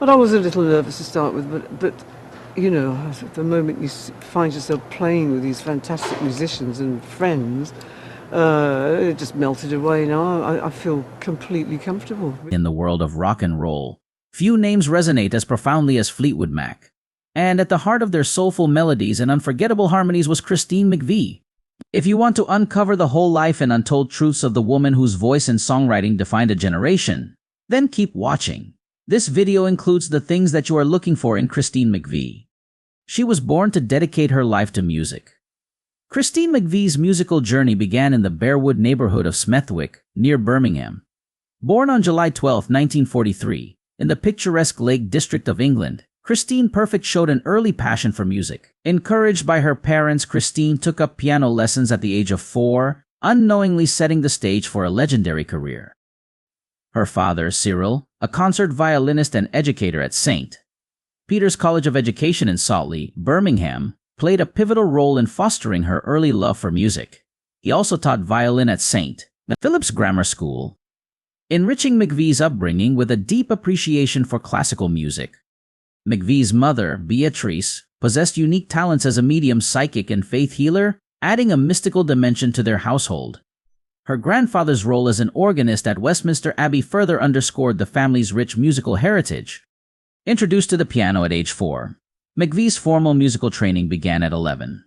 But I was a little nervous to start with, but you know, the moment you find yourself playing with these fantastic musicians and friends, it just melted away. Now I feel completely comfortable. In the world of rock and roll, few names resonate as profoundly as Fleetwood Mac. And at the heart of their soulful melodies and unforgettable harmonies was Christine McVie. If you want to uncover the whole life and untold truths of the woman whose voice and songwriting defined a generation, then keep watching. This video includes the things that you are looking for in Christine McVie. She was born to dedicate her life to music. Christine McVie's musical journey began in the Bearwood neighborhood of Smethwick, near Birmingham. Born on July 12, 1943, in the picturesque Lake District of England, Christine Perfect showed an early passion for music. Encouraged by her parents, Christine took up piano lessons at the age of 4, unknowingly setting the stage for a legendary career. Her father, Cyril, a concert violinist and educator at St. Peter's College of Education in Saltley, Birmingham, played a pivotal role in fostering her early love for music. He also taught violin at St. Philip's Grammar School, enriching McVie's upbringing with a deep appreciation for classical music. McVie's mother, Beatrice, possessed unique talents as a medium, psychic, and faith healer, adding a mystical dimension to their household. Her grandfather's role as an organist at Westminster Abbey further underscored the family's rich musical heritage. Introduced to the piano at age 4, McVie's formal musical training began at 11.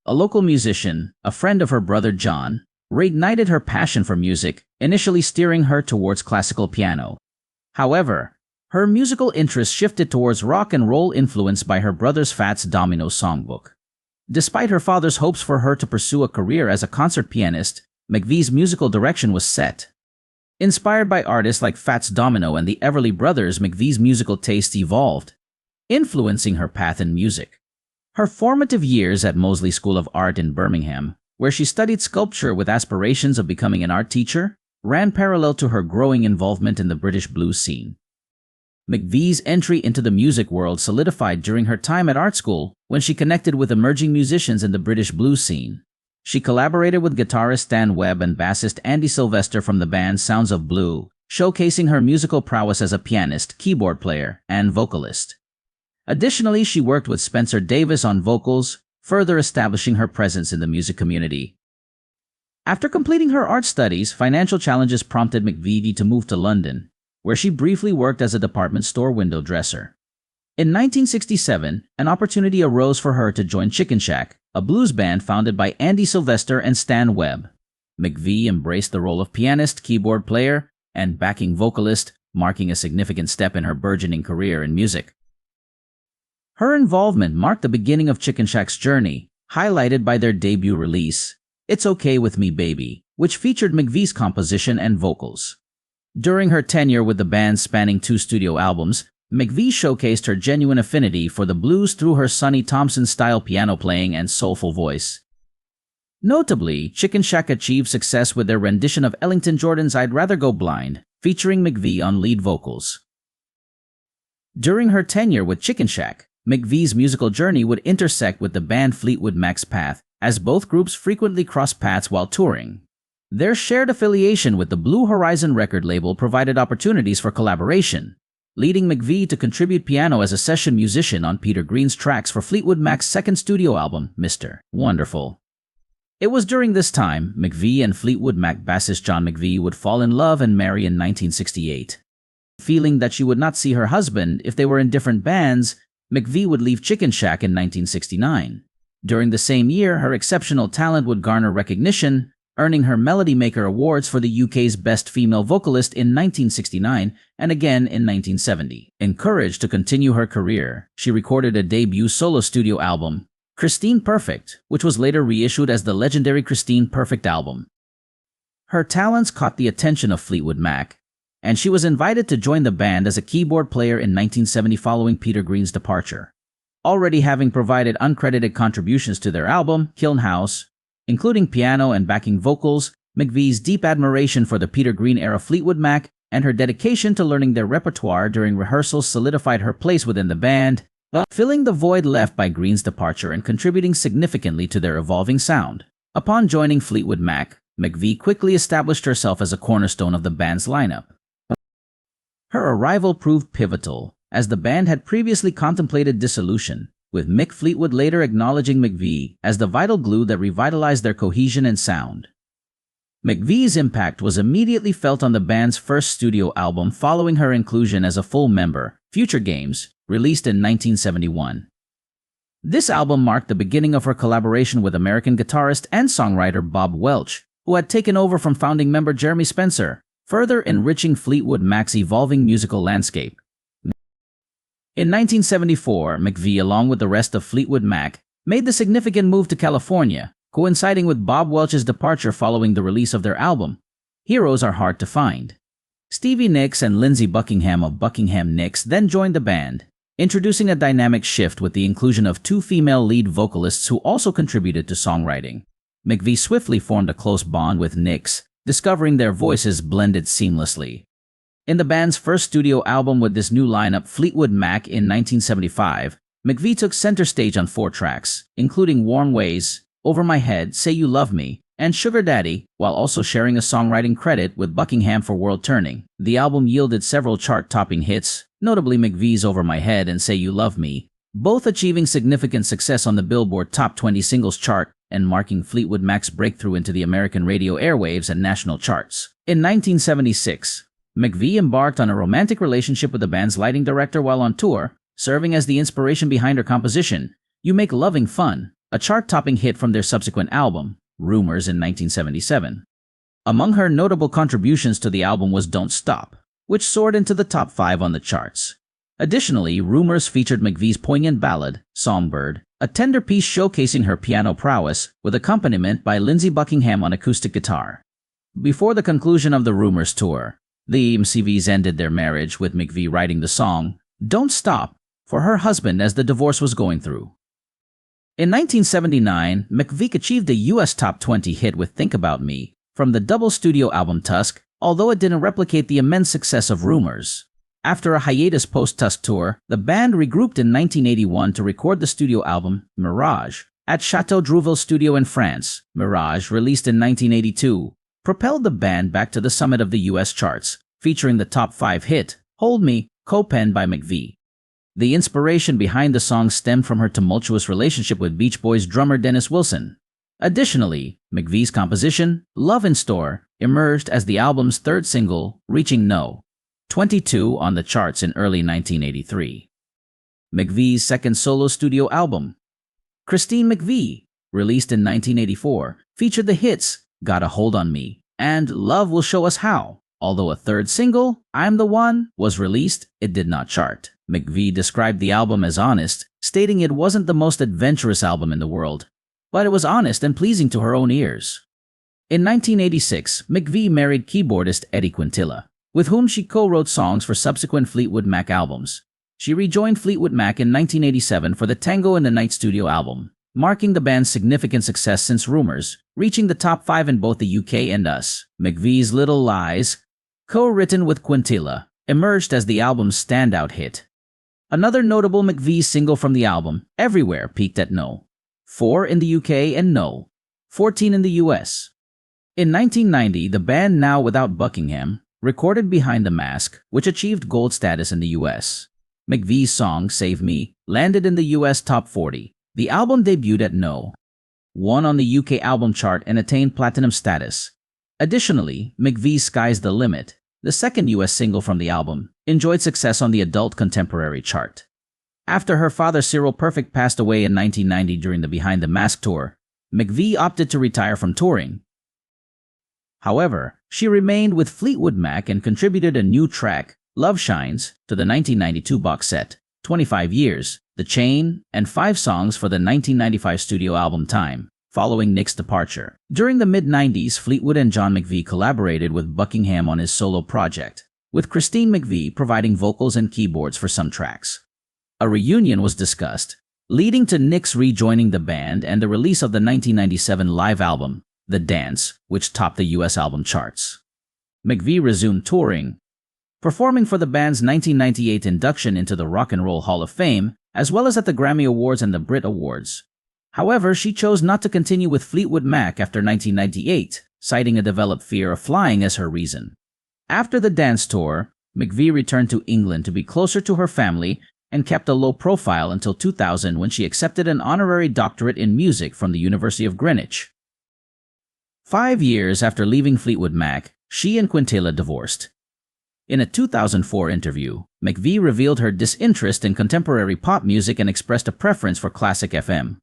A local musician, a friend of her brother John, reignited her passion for music, initially steering her towards classical piano. However, her musical interest shifted towards rock and roll, influenced by her brother's Fats Domino songbook. Despite her father's hopes for her to pursue a career as a concert pianist, McVie's musical direction was set. Inspired by artists like Fats Domino and the Everly Brothers, McVie's musical tastes evolved, influencing her path in music. Her formative years at Moseley School of Art in Birmingham, where she studied sculpture with aspirations of becoming an art teacher, ran parallel to her growing involvement in the British blues scene. McVie's entry into the music world solidified during her time at art school when she connected with emerging musicians in the British blues scene. She collaborated with guitarist Stan Webb and bassist Andy Sylvester from the band Sounds of Blue, showcasing her musical prowess as a pianist, keyboard player, and vocalist. Additionally, she worked with Spencer Davis on vocals, further establishing her presence in the music community. After completing her art studies, financial challenges prompted McVie to move to London, where she briefly worked as a department store window dresser. In 1967, an opportunity arose for her to join Chicken Shack, a blues band founded by Andy Sylvester and Stan Webb. McVie embraced the role of pianist, keyboard player, and backing vocalist, marking a significant step in her burgeoning career in music. Her involvement marked the beginning of Chicken Shack's journey, highlighted by their debut release, It's Okay With Me Baby, which featured McVie's composition and vocals. During her tenure with the band spanning 2 studio albums, McVie showcased her genuine affinity for the blues through her Sonny Thompson-style piano playing and soulful voice. Notably, Chicken Shack achieved success with their rendition of Ellington Jordan's I'd Rather Go Blind, featuring McVie on lead vocals. During her tenure with Chicken Shack, McVie's musical journey would intersect with the band Fleetwood Mac's path, as both groups frequently crossed paths while touring. Their shared affiliation with the Blue Horizon record label provided opportunities for collaboration, leading McVie to contribute piano as a session musician on Peter Green's tracks for Fleetwood Mac's second studio album, Mr. Wonderful. It was during this time McVie and Fleetwood Mac bassist John McVie would fall in love and marry in 1968. Feeling that she would not see her husband if they were in different bands, McVie would leave Chicken Shack in 1969. During the same year, her exceptional talent would garner recognition, earning her Melody Maker Awards for the UK's Best Female Vocalist in 1969 and again in 1970. Encouraged to continue her career, she recorded a debut solo studio album, Christine Perfect, which was later reissued as the legendary Christine Perfect album. Her talents caught the attention of Fleetwood Mac, and she was invited to join the band as a keyboard player in 1970 following Peter Green's departure. Already having provided uncredited contributions to their album, Kiln House, including piano and backing vocals, McVie's deep admiration for the Peter Green-era Fleetwood Mac and her dedication to learning their repertoire during rehearsals solidified her place within the band, filling the void left by Green's departure and contributing significantly to their evolving sound. Upon joining Fleetwood Mac, McVie quickly established herself as a cornerstone of the band's lineup. Her arrival proved pivotal, as the band had previously contemplated dissolution, with Mick Fleetwood later acknowledging McVie as the vital glue that revitalized their cohesion and sound. McVie's impact was immediately felt on the band's first studio album following her inclusion as a full member, Future Games, released in 1971. This album marked the beginning of her collaboration with American guitarist and songwriter Bob Welch, who had taken over from founding member Jeremy Spencer, further enriching Fleetwood Mac's evolving musical landscape. In 1974, McVie, along with the rest of Fleetwood Mac, made the significant move to California, coinciding with Bob Welch's departure following the release of their album, Heroes Are Hard to Find. Stevie Nicks and Lindsey Buckingham of Buckingham Nicks then joined the band, introducing a dynamic shift with the inclusion of two female lead vocalists who also contributed to songwriting. McVie swiftly formed a close bond with Nicks, discovering their voices blended seamlessly. In the band's first studio album with this new lineup, Fleetwood Mac, in 1975, McVie took center stage on 4 tracks, including Warm Ways, Over My Head, Say You Love Me, and Sugar Daddy, while also sharing a songwriting credit with Buckingham for World Turning. The album yielded several chart-topping hits, notably McVie's Over My Head and Say You Love Me, both achieving significant success on the Billboard Top 20 Singles chart and marking Fleetwood Mac's breakthrough into the American radio airwaves and national charts. In 1976, McVie embarked on a romantic relationship with the band's lighting director while on tour, serving as the inspiration behind her composition, You Make Loving Fun, a chart-topping hit from their subsequent album, Rumors, in 1977. Among her notable contributions to the album was Don't Stop, which soared into the top 5 on the charts. Additionally, Rumors featured McVie's poignant ballad, Songbird, a tender piece showcasing her piano prowess, with accompaniment by Lindsey Buckingham on acoustic guitar. Before the conclusion of the Rumors tour, the MCVs ended their marriage, with McVie writing the song, Don't Stop, for her husband as the divorce was going through. In 1979, McVie achieved a US Top 20 hit with Think About Me from the double studio album Tusk, although it didn't replicate the immense success of Rumors. After a hiatus post-Tusk tour, the band regrouped in 1981 to record the studio album Mirage at Chateau Drouville Studio in France. Mirage, released in 1982, propelled the band back to the summit of the US charts, featuring the top 5 hit, Hold Me, co-penned by McVie. The inspiration behind the song stemmed from her tumultuous relationship with Beach Boys drummer Dennis Wilson. Additionally, McVie's composition, Love in Store, emerged as the album's third single, reaching No. 22 on the charts in early 1983. McVie's second solo studio album, Christine McVie, released in 1984, featured the hits Got a Hold on Me and Love Will Show Us How. Although a third single, I'm the One, was released, it did not chart. McVie described the album as honest, stating it wasn't the most adventurous album in the world, but it was honest and pleasing to her own ears. In 1986, McVie married keyboardist Eddie Quintilla, with whom she co-wrote songs for subsequent Fleetwood Mac albums. She rejoined Fleetwood Mac in 1987 for the Tango in the Night studio album, marking the band's significant success since Rumors, reaching the top 5 in both the UK and US. McVie's Little Lies, co-written with Quintilla, emerged as the album's standout hit. Another notable McVie single from the album, Everywhere, peaked at No. 4 in the UK and No. 14 in the US. In 1990, the band, now without Buckingham, recorded Behind the Mask, which achieved gold status in the US. McVie's song, Save Me, landed in the US Top 40. The album debuted at No. 1 on the UK album chart and attained platinum status. Additionally, McVie's Sky's the Limit, the second US single from the album, enjoyed success on the adult contemporary chart. After her father Cyril Perfect passed away in 1990 during the Behind the Mask tour, McVie opted to retire from touring. However, she remained with Fleetwood Mac and contributed a new track, Love Shines, to the 1992 box set, 25 Years, The Chain, and 5 songs for the 1995 studio album Time, following Nick's departure. During the mid-90s, Fleetwood and John McVie collaborated with Buckingham on his solo project, with Christine McVie providing vocals and keyboards for some tracks. A reunion was discussed, leading to Nick's rejoining the band and the release of the 1997 live album, The Dance, which topped the US album charts. McVie resumed touring, performing for the band's 1998 induction into the Rock and Roll Hall of Fame, as well as at the Grammy Awards and the Brit Awards. However, she chose not to continue with Fleetwood Mac after 1998, citing a developed fear of flying as her reason. After the dance tour, McVie returned to England to be closer to her family and kept a low profile until 2000 when she accepted an honorary doctorate in music from the University of Greenwich. 5 years after leaving Fleetwood Mac, she and Quintilla divorced. In a 2004 interview, McVie revealed her disinterest in contemporary pop music and expressed a preference for classic FM.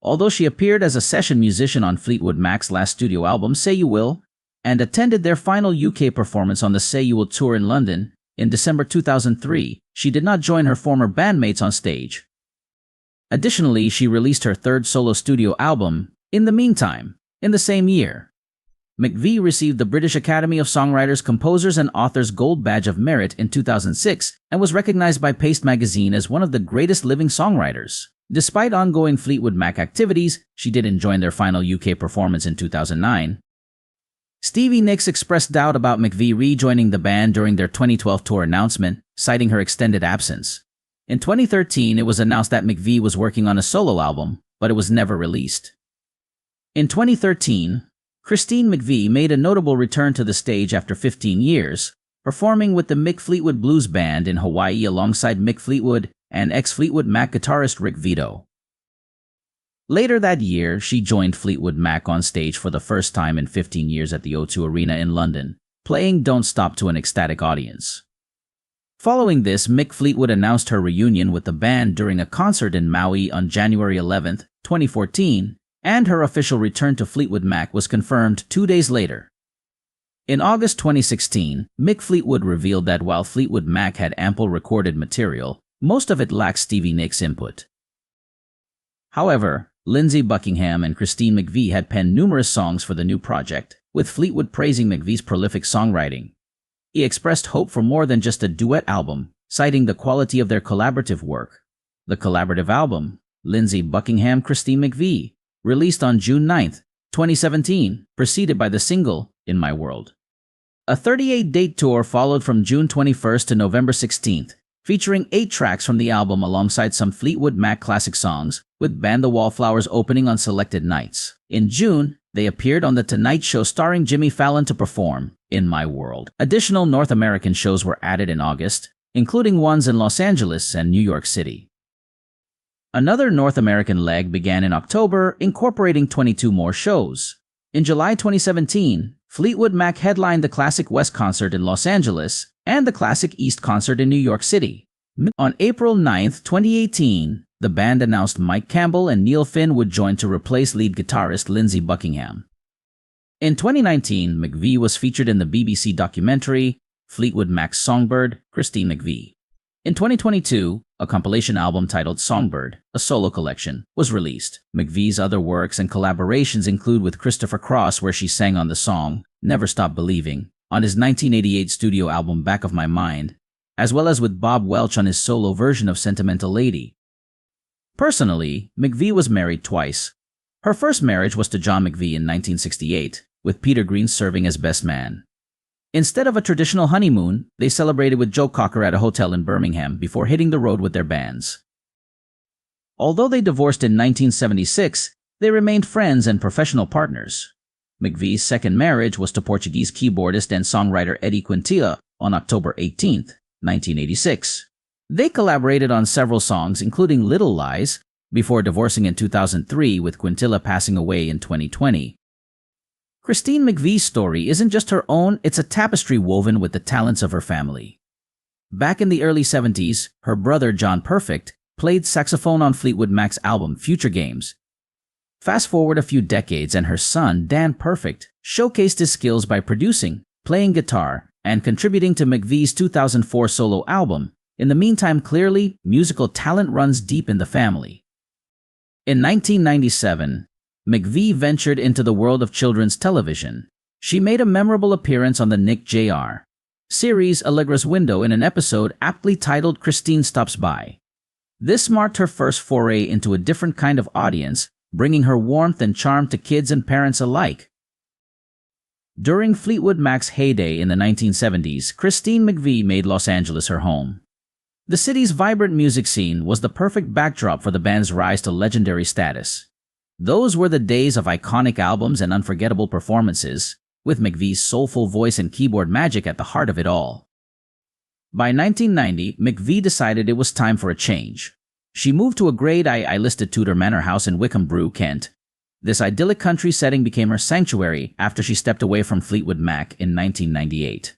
Although she appeared as a session musician on Fleetwood Mac's last studio album, Say You Will, and attended their final UK performance on the Say You Will tour in London in December 2003, she did not join her former bandmates on stage. Additionally, she released her third solo studio album, In the Meantime, in the same year. McVie received the British Academy of Songwriters, Composers and Authors Gold Badge of Merit in 2006 and was recognized by Paste magazine as one of the greatest living songwriters. Despite ongoing Fleetwood Mac activities, she didn't join their final UK performance in 2009. Stevie Nicks expressed doubt about McVie rejoining the band during their 2012 tour announcement, citing her extended absence. In 2013, it was announced that McVie was working on a solo album, but it was never released. In 2013, Christine McVie made a notable return to the stage after 15 years, performing with the Mick Fleetwood Blues Band in Hawaii alongside Mick Fleetwood and ex-Fleetwood Mac guitarist Rick Vito. Later that year, she joined Fleetwood Mac on stage for the first time in 15 years at the O2 Arena in London, playing Don't Stop to an ecstatic audience. Following this, Mick Fleetwood announced her reunion with the band during a concert in Maui on January 11, 2014, and her official return to Fleetwood Mac was confirmed 2 days later. In August 2016, Mick Fleetwood revealed that while Fleetwood Mac had ample recorded material, most of it lacked Stevie Nicks' input. However, Lindsey Buckingham and Christine McVie had penned numerous songs for the new project, with Fleetwood praising McVie's prolific songwriting. He expressed hope for more than just a duet album, citing the quality of their collaborative work. The collaborative album, Lindsey Buckingham, Christine McVie, released on June 9, 2017, preceded by the single, In My World. A 38-date tour followed from June 21 to November 16, featuring 8 tracks from the album alongside some Fleetwood Mac classic songs, with Band the Wallflowers opening on selected nights. In June, they appeared on The Tonight Show starring Jimmy Fallon to perform In My World. Additional North American shows were added in August, including ones in Los Angeles and New York City. Another North American leg began in October, incorporating 22 more shows. In July 2017, Fleetwood Mac headlined the Classic West concert in Los Angeles and the Classic East concert in New York City. On April 9, 2018, the band announced Mike Campbell and Neil Finn would join to replace lead guitarist Lindsey Buckingham. In 2019, McVie was featured in the BBC documentary Fleetwood Mac's Songbird, Christine McVie. In 2022, a compilation album titled Songbird, a solo collection, was released. McVie's other works and collaborations include with Christopher Cross, where she sang on the song Never Stop Believing, on his 1988 studio album Back of My Mind, as well as with Bob Welch on his solo version of Sentimental Lady. Personally, McVie was married twice. Her first marriage was to John McVie in 1968, with Peter Green serving as best man. Instead of a traditional honeymoon, they celebrated with Joe Cocker at a hotel in Birmingham before hitting the road with their bands. Although they divorced in 1976, they remained friends and professional partners. McVie's second marriage was to Portuguese keyboardist and songwriter Eddie Quintilla on October 18, 1986. They collaborated on several songs, including Little Lies, before divorcing in 2003 with Quintilla passing away in 2020. Christine McVie's story isn't just her own, it's a tapestry woven with the talents of her family. Back in the early 70s, her brother John Perfect played saxophone on Fleetwood Mac's album Future Games. Fast forward a few decades and her son, Dan Perfect, showcased his skills by producing, playing guitar, and contributing to McVie's 2004 solo album. In the meantime, clearly, musical talent runs deep in the family. In 1997, McVie ventured into the world of children's television. She made a memorable appearance on the Nick Jr. series Allegra's Window in an episode aptly titled Christine Stops By. This marked her first foray into a different kind of audience, bringing her warmth and charm to kids and parents alike. During Fleetwood Mac's heyday in the 1970s, Christine McVie made Los Angeles her home. The city's vibrant music scene was the perfect backdrop for the band's rise to legendary status. Those were the days of iconic albums and unforgettable performances, with McVie's soulful voice and keyboard magic at the heart of it all. By 1990, McVie decided it was time for a change. She moved to a Grade I listed Tudor manor house in Wickham Brew, Kent. This idyllic country setting became her sanctuary after she stepped away from Fleetwood Mac in 1998.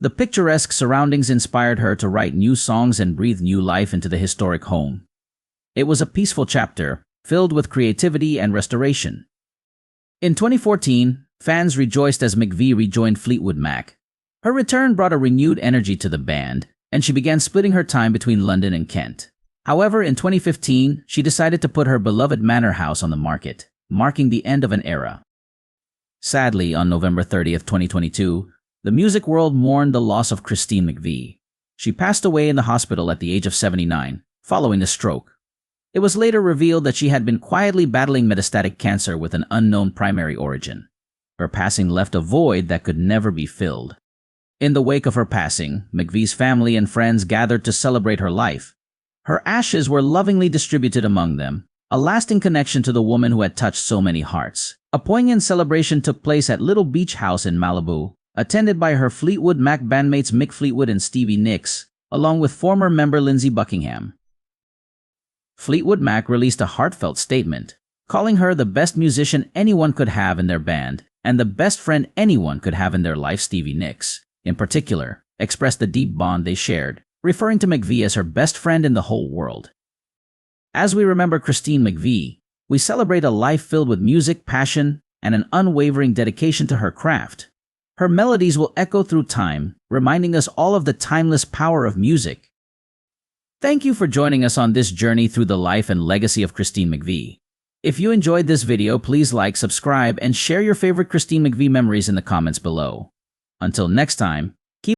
The picturesque surroundings inspired her to write new songs and breathe new life into the historic home. It was a peaceful chapter, filled with creativity and restoration. In 2014, fans rejoiced as McVie rejoined Fleetwood Mac. Her return brought a renewed energy to the band, and she began splitting her time between London and Kent. However, in 2015, she decided to put her beloved manor house on the market, marking the end of an era. Sadly, on November 30th, 2022, the music world mourned the loss of Christine McVie. She passed away in the hospital at the age of 79, following a stroke. It was later revealed that she had been quietly battling metastatic cancer with an unknown primary origin. Her passing left a void that could never be filled. In the wake of her passing, McVie's family and friends gathered to celebrate her life. Her ashes were lovingly distributed among them, a lasting connection to the woman who had touched so many hearts. A poignant celebration took place at Little Beach House in Malibu, attended by her Fleetwood Mac bandmates Mick Fleetwood and Stevie Nicks, along with former member Lindsey Buckingham. Fleetwood Mac released a heartfelt statement, calling her the best musician anyone could have in their band and the best friend anyone could have in their life. Stevie Nicks, in particular, expressed the deep bond they shared, referring to McVie as her best friend in the whole world. As we remember Christine McVie, we celebrate a life filled with music, passion, and an unwavering dedication to her craft. Her melodies will echo through time, reminding us all of the timeless power of music. Thank you for joining us on this journey through the life and legacy of Christine McVie. If you enjoyed this video, please like, subscribe, and share your favorite Christine McVie memories in the comments below. Until next time,